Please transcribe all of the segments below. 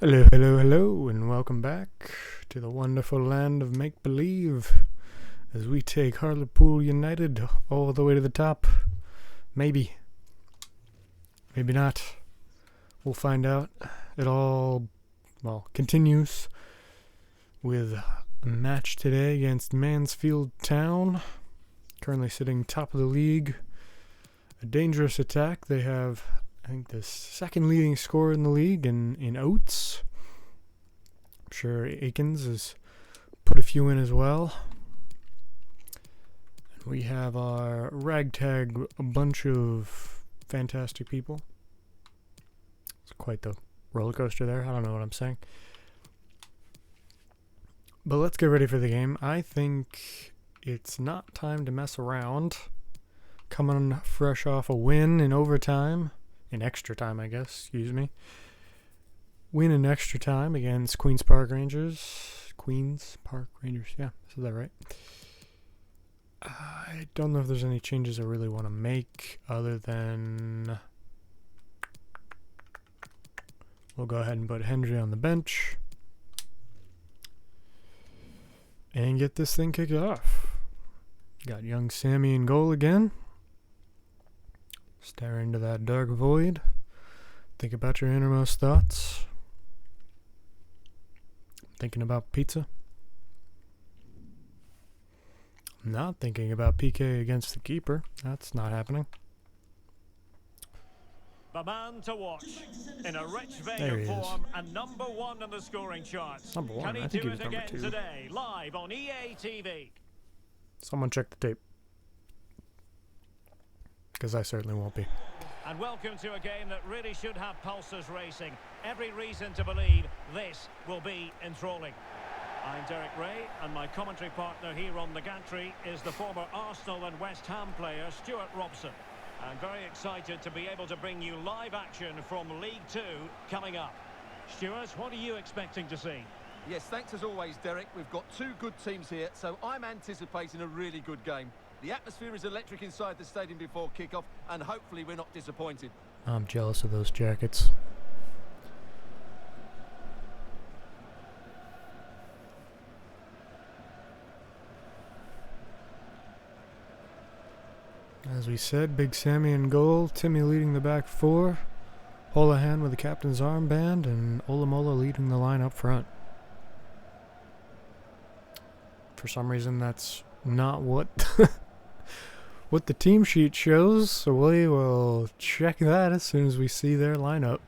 Hello, hello, hello, and welcome back to the wonderful land of make-believe as we take Hartlepool United all the way to the top. Maybe. Maybe not. We'll find out. It all, continues with a match today against Mansfield Town, currently sitting top of the league. A dangerous attack. They have, I think, the second leading scorer in the league in Oates. I'm sure Akins has put a few in as well. And we have our ragtag, a bunch of fantastic people. It's quite the roller coaster there. I don't know what I'm saying. But let's get ready for the game. I think it's not time to mess around. Coming fresh off a win in overtime. In extra time, I guess. Excuse me. Win in extra time against Queen's Park Rangers. Yeah, is that right? I don't know if there's any changes I really want to make other than we'll go ahead and put Hendry on the bench and get this thing kicked off. Got young Sammy in goal again. Stare into that dark void. Think about your innermost thoughts. Thinking about pizza. I'm not thinking about PK against the keeper. That's not happening. The man to watch in a rich vein of form and number one on the scoring charts. Number one? Can I he think do he was it number again two. today, live on EA TV? Someone check the tape. Because I certainly won't be. And welcome to a game that really should have pulses racing. Every reason to believe this will be enthralling. I'm Derek Ray, and my commentary partner here on the gantry is the former Arsenal and West Ham player Stuart Robson. I'm very excited to be able to bring you live action from League Two coming up. Stuart, what are you expecting to see? Yes, thanks as always, Derek. We've got two good teams here, so I'm anticipating a really good game. The atmosphere is electric inside the stadium before kick-off, and hopefully we're not disappointed. I'm jealous of those jackets. As we said, Big Sammy in goal, Timmy leading the back four, Holohan with the captain's armband, and Olamola leading the line up front. For some reason, that's not what what the team sheet shows, so we will check that as soon as we see their lineup.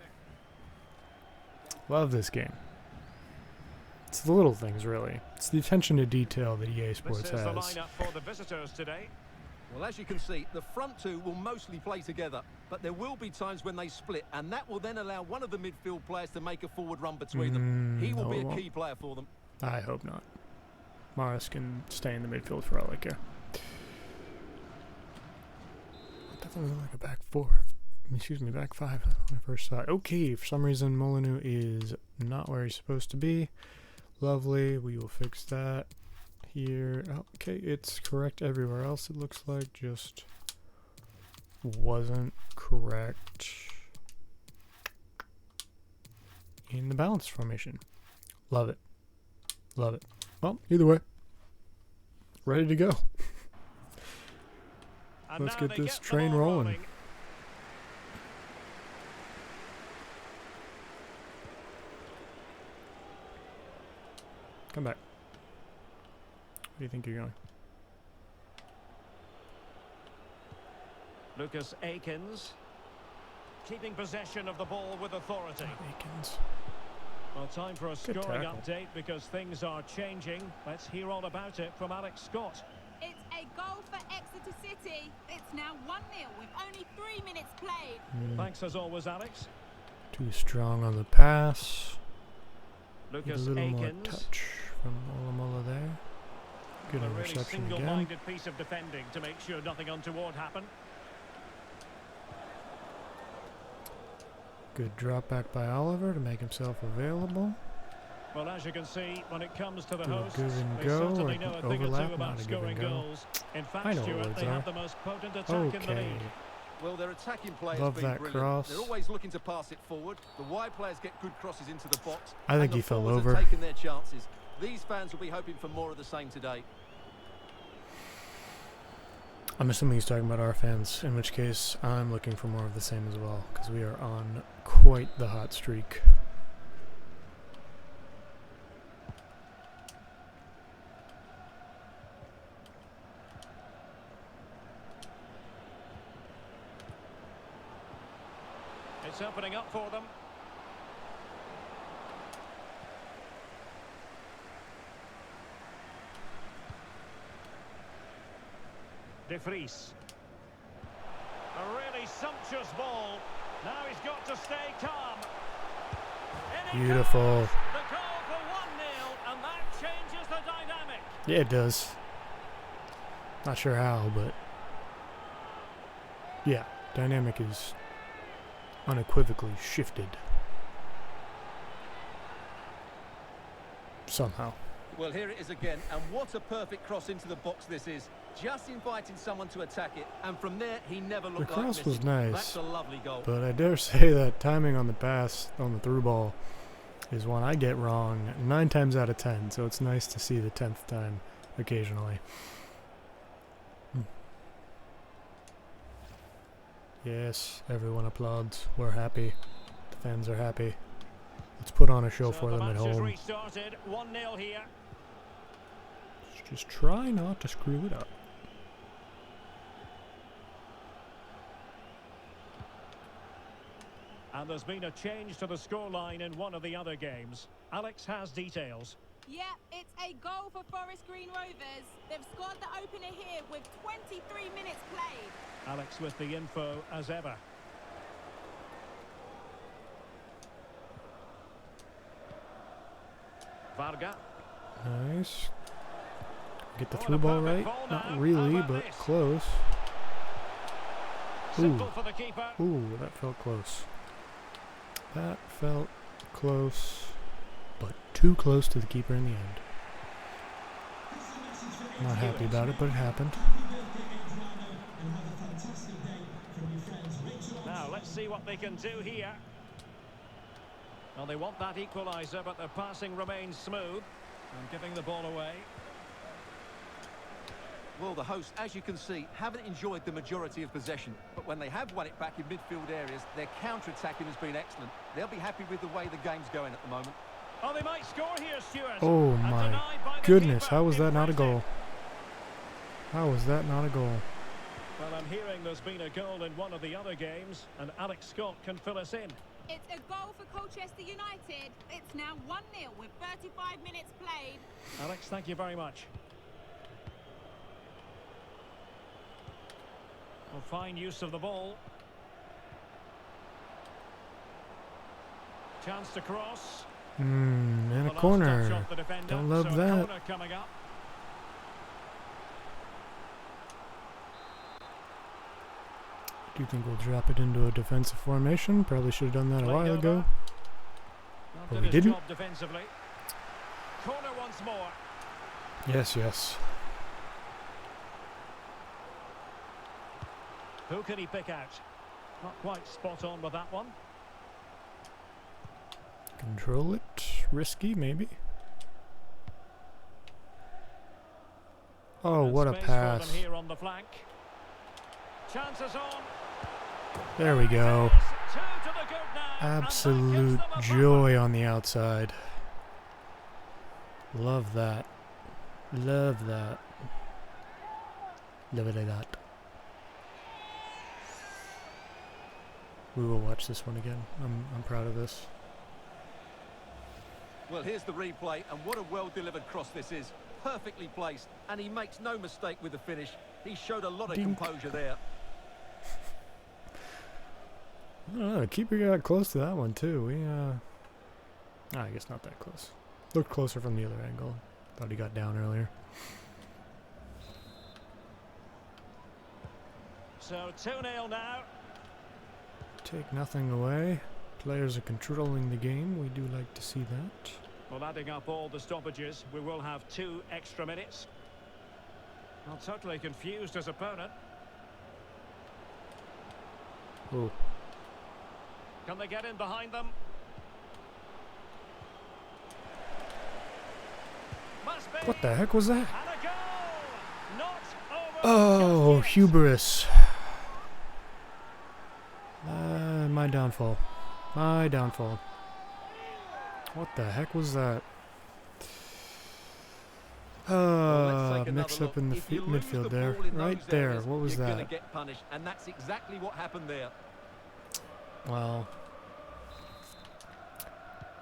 Love this game. It's the little things, really. It's the attention to detail that EA Sports This is has. the lineup for the visitors today. Well, as you can see, the front two will mostly play together, but there will be times when they split, and that will then allow one of the midfield players to make a forward run between them. He will be a key player for them. I hope not. Morris can stay in the midfield for all I care. It doesn't look like a back four. Back five when I first saw it. Okay, for some reason Molyneux is not where he's supposed to be. Lovely, we will fix that here. Okay, it's correct everywhere else, it looks like, just wasn't correct in the balance formation. Love it. Love it. Well, either way, ready to go. And Let's now get they this the train ball rolling. Come back. Where do you think you're going? Lucas Akins keeping possession of the ball with authority. Akins. Well, time for a Good scoring tackle. update because things are changing. Let's hear all about it from Alex Scott. It's a goal for Exeter City. It's now 1-0 with only 3 minutes played. Thanks as always, Alex. Too strong on the pass. Need a Lucas little more Akins. touch from Olamola there. Good A really interception again. single-minded piece of defending to make sure nothing untoward happened. Good drop back by Oliver to make himself available. Well, as you can see, when it comes to the Do a hosts, give and they go, certainly or know a thing or overlap, two not about a give and scoring go. goals. In I fact, know what Stuart, words they are. have the most potent attack in the Okay. league. Well, their attacking players Love been that brilliant. cross. They're always looking to pass it forward. The wide players get good crosses into the box. I think and he the fell forwards over. are taking their chances. These fans will be hoping for more of the same today. I'm assuming he's talking about our fans, in which case I'm looking for more of the same as well, because we are on quite the hot streak. It's opening up for them. De Vries. A really sumptuous ball. Now he's got to stay calm. In it Beautiful. goes. The goal for 1-0, and that changes the dynamic. Yeah, it does. Not sure how, but yeah, dynamic is unequivocally shifted. Somehow. Well, here it is again, and what a perfect cross into the box this is. Just inviting someone to attack it, and from there, he never looked The like cross missing. was nice. That's a lovely goal. But I dare say that timing on the pass, on the through ball, is one I get wrong 9 times out of 10, so it's nice to see the 10th time occasionally. Yes, everyone applauds. We're happy. The fans are happy. Let's put on a show for them at The match has home. restarted. 1-0 here. Just try not to screw it up. And there's been a change to the scoreline in one of the other games. Alex has details. Yeah, it's a goal for Forest Green Rovers. They've scored the opener here with 23 minutes played. Alex with the info as ever. Varga. Nice. Get the Oh, through and a ball perfect right. ball Not now. really, How about but this? close. Simple for the keeper. Ooh, that felt close. That felt close, but too close to the keeper in the end. Not happy about it, but it happened. Now let's see what they can do here. Well, they want that equaliser, but their passing remains smooth and giving the ball away. Well, the hosts, as you can see, haven't enjoyed the majority of possession. But when they have won it back in midfield areas, their counter-attacking has been excellent. They'll be happy with the way the game's going at the moment. Oh, they might score here, Stuart. Oh And my denied by the goodness, keeper. how was that not a Impressive. goal? How was that not a goal? Well, I'm hearing there's been a goal in one of the other games, and Alex Scott can fill us in. It's a goal for Colchester United. It's now 1-0 with 35 minutes played. Alex, thank you very much. Well, fine use of the ball. Chance to cross. And The a last touch corner. off the defender, Don't love so a that. corner coming up. Do you think we'll drop it into a defensive formation? Probably should have done that a Played while over. ago. Well, But did we his didn't. job defensively. Corner once more. Yes, yes. Who can he pick out? Not quite spot on with that one. Control it. Risky, maybe. Oh, And what a space for pass. them here on the flank. Chances on. There we go. Two to the good now, and that gives Absolute them a buffer. joy on the outside. Love that. Love that. Love it like that. We will watch this one again. I'm proud of this. Well, here's the replay, and what a well-delivered cross this is. Perfectly placed, and he makes no mistake with the finish. He showed a lot of Dink. composure there. I don't know. Keeper got close to that one too. I guess not that close. Looked closer from the other angle. Thought he got down earlier. So 2-0 now. Take nothing away. Players are controlling the game. We do like to see that. Well, adding up all the stoppages, we will have 2 extra minutes. Well, totally confused his opponent. Oh. Can they get in behind them? Must be. What the heck was that? And a goal! Not over. Oh, just yet. hubris. My downfall. My downfall. What the heck was that? Well, let's take Mix another up in the look. If you lose midfield the there. ball in Right those there. areas, What was you're gonna that? get punished, and that's exactly what happened there. Well,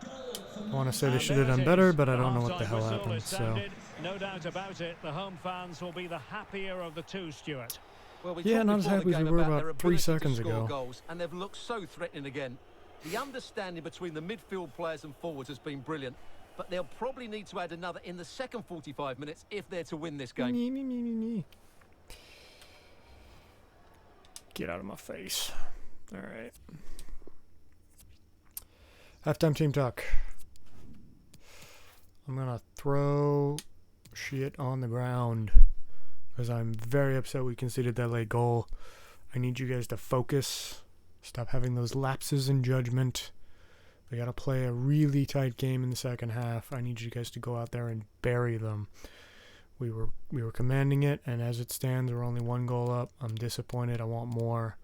I want to say they And should have there done it better, is. but I The don't know what the half-time hell whistle happened. is So, sounded. No doubt about it, the home fans will be the happier of the two, Stuart. Well, we yeah, talked not as before happy the as we game were about their about 3 ability to seconds score ago. goals, and they've looked so threatening again. The understanding between the midfield players and forwards has been brilliant, but they'll probably need to add another in the second 45 minutes if they're to win this game. Me. Get out of my face. All right. Halftime team talk. I'm gonna throw shit on the ground because I'm very upset we conceded that late goal. I need you guys to focus. Stop having those lapses in judgment. They gotta play a really tight game in the second half. I need you guys to go out there and bury them. We were commanding it, and as it stands, we're only 1 goal up. I'm disappointed. I want more.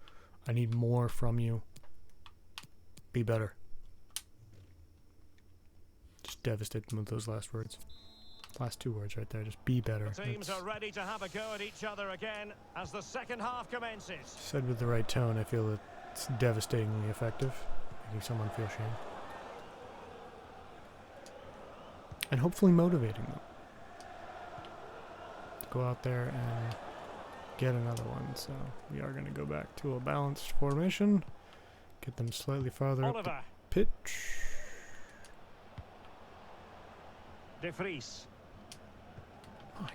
I need more from you. Be better. Just devastate them with those last words. Last 2 words right there. Just be better. The teams That's are ready to have a go at each other again as the second half commences. said with the right tone. I feel it's devastatingly effective, making someone feel shame. And hopefully motivating them to go out there and get another one. So we are going to go back to a balanced formation, get them slightly farther up the Oliver, pitch. De Vries. My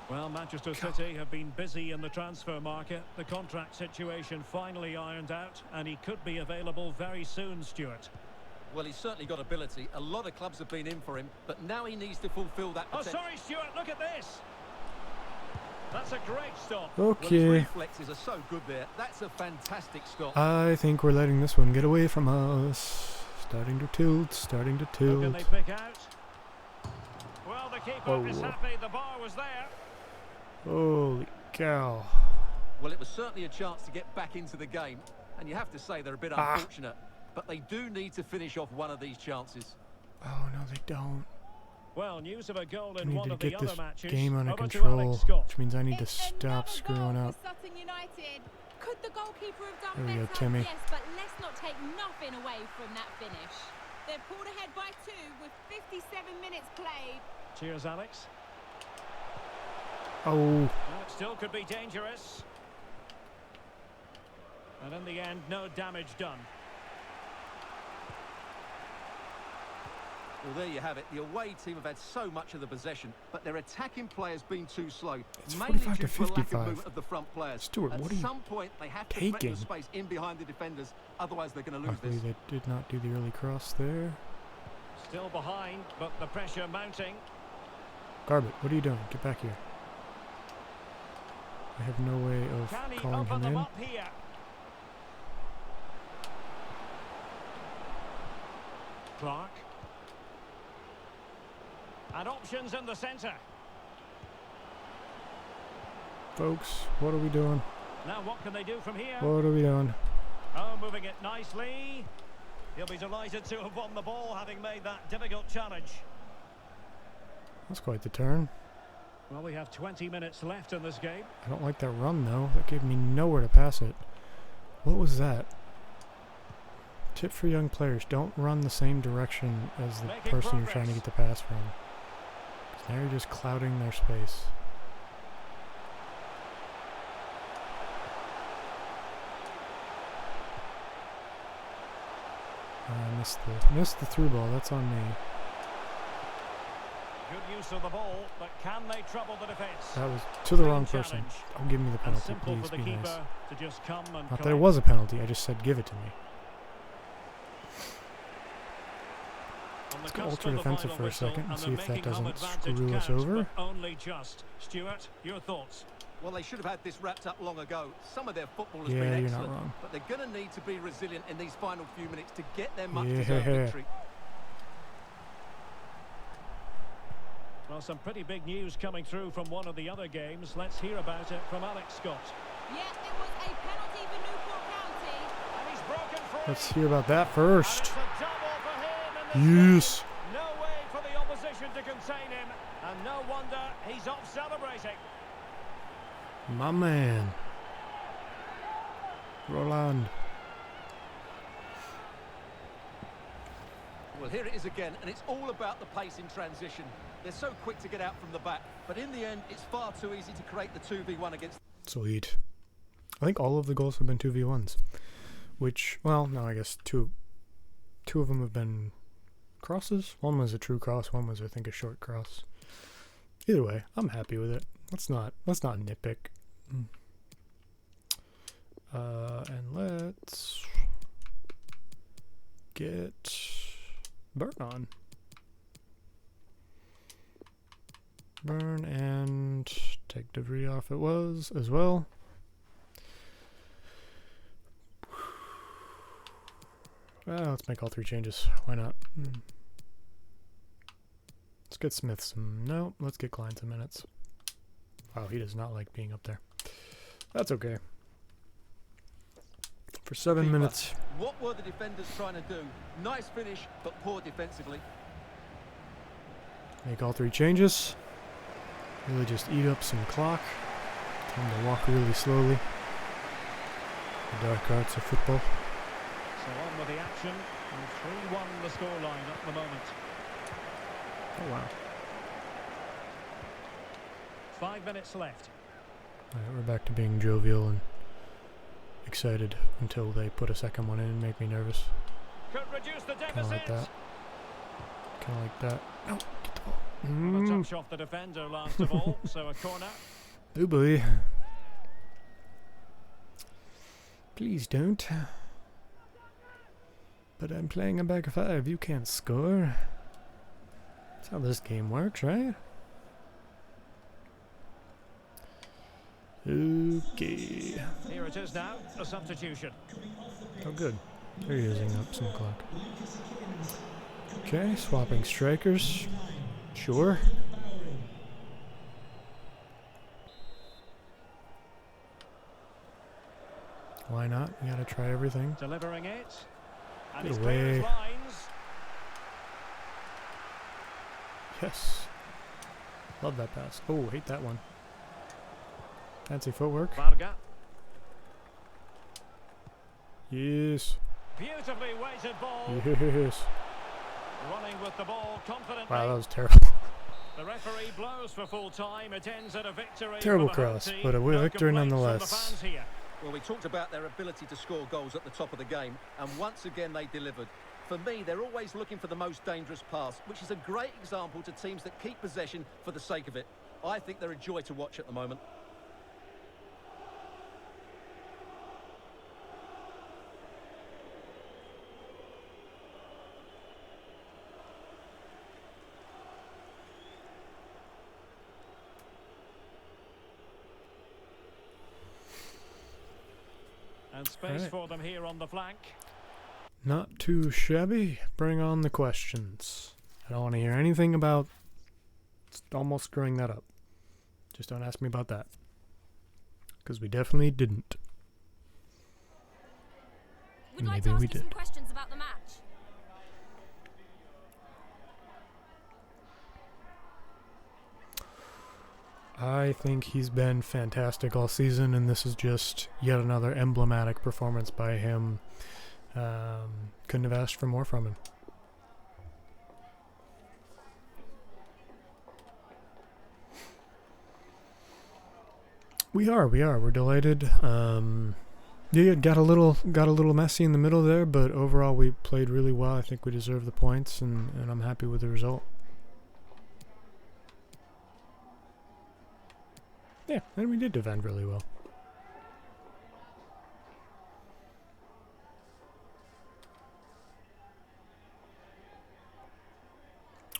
Well, Manchester God. City have been busy in the transfer market. The contract situation finally ironed out, and he could be available very soon, Stuart. Well, he's certainly got ability. A lot of clubs have been in for him, but now he needs to fulfil that Oh, potential. sorry, Stuart, look at this. That's a great stop. Well, his Okay. reflexes are so good there. That's a fantastic stop. I think we're letting this one get away from us. Starting to tilt, starting to Who can tilt. they pick out? Well, the keeper is Whoa. happy the bar was there. Holy cow. Well, it was certainly a chance to get back into the game, and you have to say they're a bit unfortunate. But they do need to finish off one of these chances. Oh, no, they don't. Well, news of a goal I in need one to of the get other this matches. game under Over to control, Alex Scott. which means I need to It's stop another screwing goal up. for Sutton United. Could the goalkeeper have done There we go, better? Timmy. Yes, but let's not take nothing away from that finish. They're pulled ahead by 2 with 57 minutes played. Cheers, Alex. Oh, Well, it still could be dangerous. And in the end, no damage done. Well, there you have it. The away team have had so much of the possession, but their attacking players been too slow. It's mainly 45 due to to a lack of 55. movement of the front players. Stuart, At what are you some point, they have to threaten taking? the space in behind the defenders. Otherwise, they're going to lose luckily this. they did not do the early cross there. Still behind, but the pressure mounting. Garbett, what are you doing? Get back here. I have no way of Can he calling open him them in. up here? Clark. And options in the centre. Folks, what are we doing? Now what can they do from here? What are we doing? Oh, moving it nicely. He'll be delighted to have won the ball, having made that difficult challenge. That's quite the turn. Well, we have 20 minutes left in this game. I don't like that run, though. That gave me nowhere to pass it. What was that? Tip for young players. Don't run the same direction as the Making person you're trying to progress. get the pass from. 'Cause now you're just clouding their space. I missed the through ball. That's on me. Good use of the ball, but can they trouble the defence? That was to the Clean wrong person. challenge. Don't give me the And penalty, simple please. for the Be keeper nice. to just come and Not that it collect. was a penalty. I just said give it to me. On the Let's go cusp ultra of the defensive final for a whistle, second and and see they're if that making home doesn't advantage screw us count, over. but only just. Stuart, your thoughts? Well, they should have had this wrapped up long ago. Some of their football has Yeah, been you're not excellent, wrong. but they're going to need to be resilient in these final few minutes to get their much-deserved victory. Well, some pretty big news coming through from one of the other games. Let's hear about it from Alex Scott. Yeah, it was a penalty for Newport County. And he's broken free. Let's hear about that first. And it's a double for him in this Yes. game. No way for the opposition to contain him. And no wonder he's off celebrating. My man. Roland. Well, here it is again, and it's all about the pace in transition. They're so quick to get out from the back, but in the end, it's far too easy to create the 2v1 against... Sweet. I think all of the goals have been 2v1s. Which, well, no, I guess two of them have been crosses. One was a true cross, one was, I think, a short cross. Either way, I'm happy with it. Let's not nitpick. And let's get Burn on. Burn and take debris off it was as well. Let's make all three changes. Why not? Let's get Smith some... No, let's get Klein some minutes. Wow, he does not like being up there. That's okay. For 7 minutes. What were the defenders trying to do? Nice finish, but poor defensively. Make all three changes. Really just eat up some clock. Time to walk really slowly. The dark arts of football. So on with the action, and 3-1 the scoreline at the moment. Oh wow. 5 minutes left. Alright, we're back to being jovial and excited until they put a second one in and make me nervous. Could reduce the Kinda deficit. like that. Kinda like that. No, get the ball. Well, a touch off the defender last of all, so a corner. Boo boy. Please don't. But I'm playing a back five. You can't score. That's how this game works, right? Okay. Here it is now, a substitution. Oh, good. They're using up some clock. Okay, swapping strikers. Sure. Why not? You gotta try everything. Delivering it. And Get it's clear as away. lines. Yes. Love that pass. Oh, hate that one. Fancy footwork. Varga. Yes. Beautifully weighted ball. Yes. Running with the ball confidently. Wow, that was terrible. The referee blows for full time. It ends at a victory. Terrible for the home cross, team. but a No victory complaints from the nonetheless. fans here. Well, we talked about their ability to score goals at the top of the game, and once again they delivered. For me, they're always looking for the most dangerous pass, which is a great example to teams that keep possession for the sake of it. I think they're a joy to watch at the moment. And space Right. for them here on the flank. Not too shabby. Bring on the questions. I don't want to hear anything about almost screwing that up. Just don't ask me about that. Because we definitely didn't. We'd like Maybe to ask we you some did. questions about the match. I think he's been fantastic all season, and this is just yet another emblematic performance by him. Couldn't have asked for more from him. We're delighted. Yeah, got a little messy in the middle there, but overall we played really well. I think we deserve the points, and I'm happy with the result. Yeah, and we did defend really well.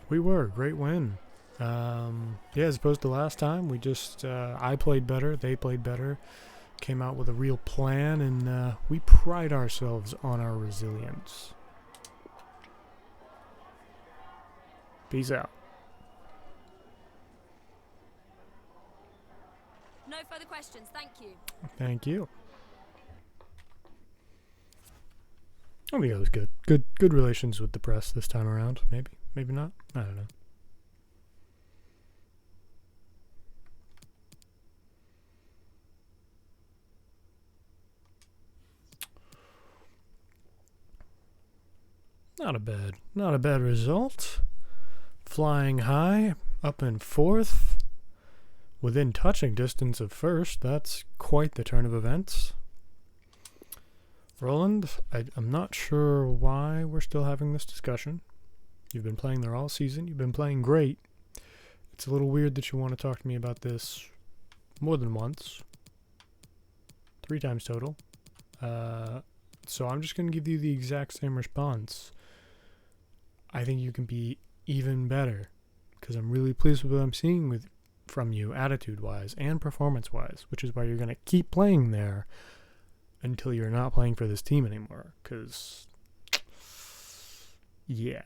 We were. Great win. As opposed to last time, we just I played better, they played better, came out with a real plan, and we pride ourselves on our resilience. Peace out. No further questions, thank you. Thank you. I think it was good. Good relations with the press this time around. Maybe not. I don't know. Not a bad result. Flying high, up in fourth, within touching distance of first. That's quite the turn of events. Roland, I'm not sure why we're still having this discussion. You've been playing there all season. You've been playing great. It's a little weird that you want to talk to me about this more than once. 3 times total. So I'm just going to give you the exact same response. I think you can be even better because I'm really pleased with what I'm seeing from you attitude-wise and performance-wise, which is why you're going to keep playing there until you're not playing for this team anymore, because, yeah.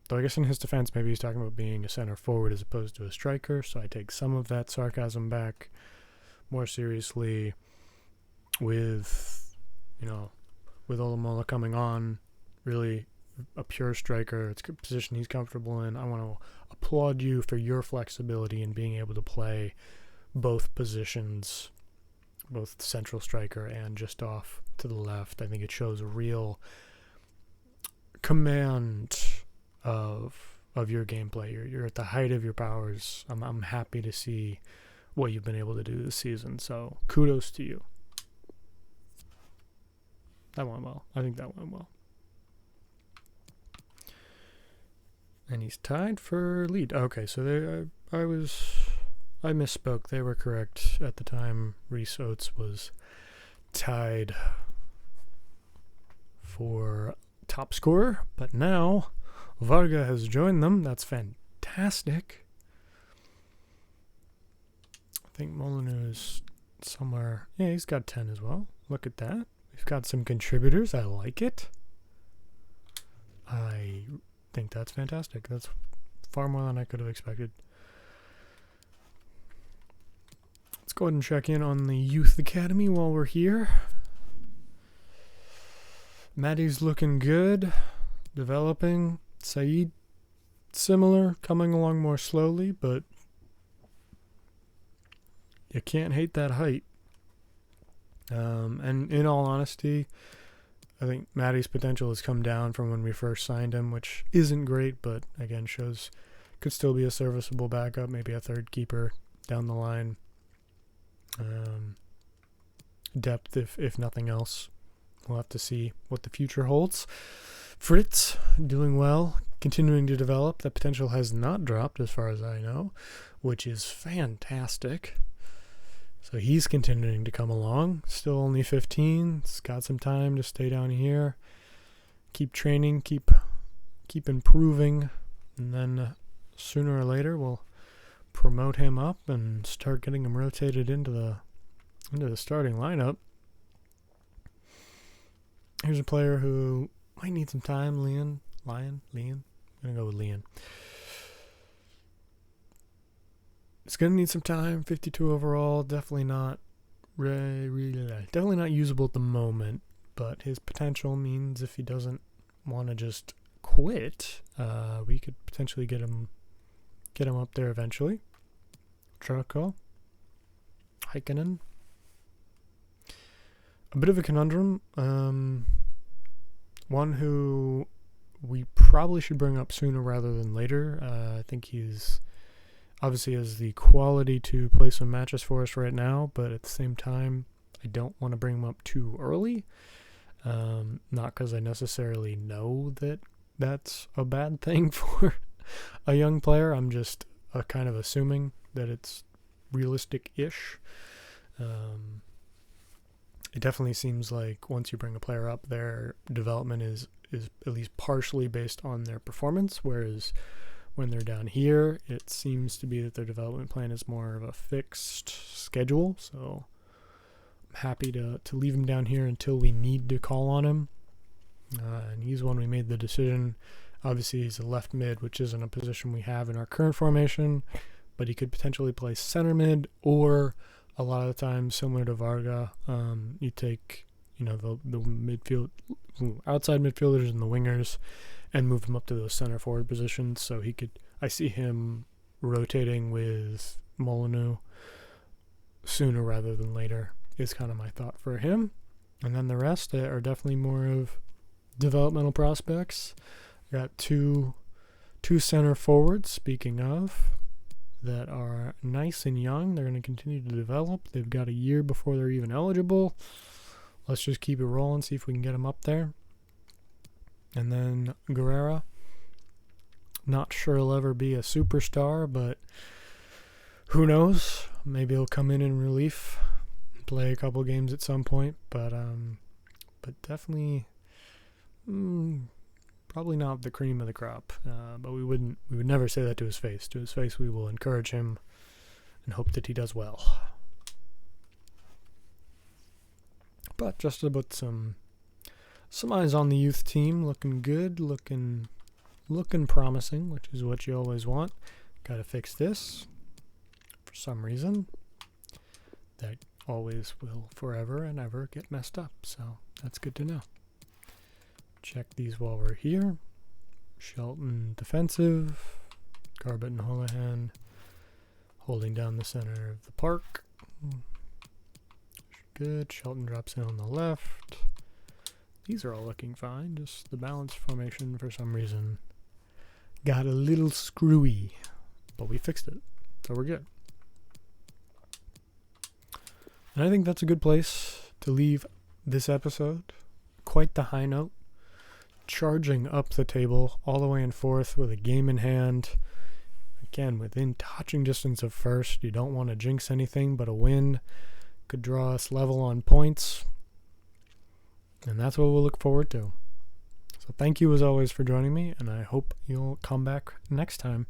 Though I guess in his defense, maybe he's talking about being a center forward as opposed to a striker, so I take some of that sarcasm back. More seriously, with Olamola coming on, really a pure striker, it's a position he's comfortable in. I want to applaud you for your flexibility in being able to play both positions, both central striker and just off to the left. I think it shows a real command of your gameplay. You're at the height of your powers. I'm happy to see what you've been able to do this season. So kudos to you. That went well. I think that went well. And he's tied for lead. Okay, so I misspoke. They were correct at the time. Reece Oates was tied for top scorer, but now Varga has joined them. That's fantastic. I think Molyneux is somewhere. Yeah, he's got 10 as well. Look at that. We've got some contributors. I like it. I think that's fantastic. That's far more than I could have expected. Let's go ahead and check in on the Youth Academy while we're here. Maddie's looking good, developing. Saeed, similar, coming along more slowly, but you can't hate that height. And in all honesty, I think Maddie's potential has come down from when we first signed him, which isn't great, but again shows could still be a serviceable backup, maybe a third keeper down the line. Depth, if nothing else. We'll have to see what the future holds. Fritz, doing well, continuing to develop. The potential has not dropped as far as I know, which is fantastic. So he's continuing to come along. Still only 15. He's got some time to stay down here. Keep training, keep improving, and then sooner or later we'll promote him up and start getting him rotated into the starting lineup. Here's a player who might need some time, Leon. I'm gonna go with Leon. It's gonna need some time. 52 overall, definitely not usable at the moment. But his potential means if he doesn't want to just quit, we could potentially get him up there eventually. Trako, Heikkinen. A bit of a conundrum. One who we probably should bring up sooner rather than later. I think he's obviously has the quality to play some matches for us right now, but at the same time, I don't want to bring him up too early. Not because I necessarily know that that's a bad thing for a young player. I'm just kind of assuming that it's realistic-ish. It definitely seems like once you bring a player up, their development is at least partially based on their performance, whereas when they're down here, it seems to be that their development plan is more of a fixed schedule. So I'm happy to leave him down here until we need to call on him. And he's one we made the decision. Obviously, he's a left mid, which isn't a position we have in our current formation, but he could potentially play center mid, or a lot of the time, similar to Varga, you take the midfield, outside midfielders and the wingers, and move him up to those center forward positions. So I see him rotating with Molyneux sooner rather than later, is kind of my thought for him. And then the rest are definitely more of developmental prospects. I got two center forwards, speaking of, that are nice and young. They're going to continue to develop. They've got a year before they're even eligible. Let's just keep it rolling, see if we can get them up there. And then Guerrera. Not sure he'll ever be a superstar, but who knows? Maybe he'll come in relief, play a couple games at some point. But definitely, probably not the cream of the crop. But we would never say that to his face. To his face, we will encourage him and hope that he does well. But just to put some eyes on the youth team, looking good, looking promising, which is what you always want. Got to fix this. For some reason, that always will forever and ever get messed up. So that's good to know. Check these while we're here. Shelton defensive. Garbett and Holohan holding down the center of the park. Good. Shelton drops in on the left. These are all looking fine. Just the balanced formation for some reason got a little screwy, but we fixed it, so we're good. And I think that's a good place to leave this episode. Quite the high note. Charging up the table all the way in fourth with a game in hand. Again, within touching distance of first. You don't want to jinx anything, but a win could draw us level on points. And that's what we'll look forward to. So thank you as always for joining me, and I hope you'll come back next time.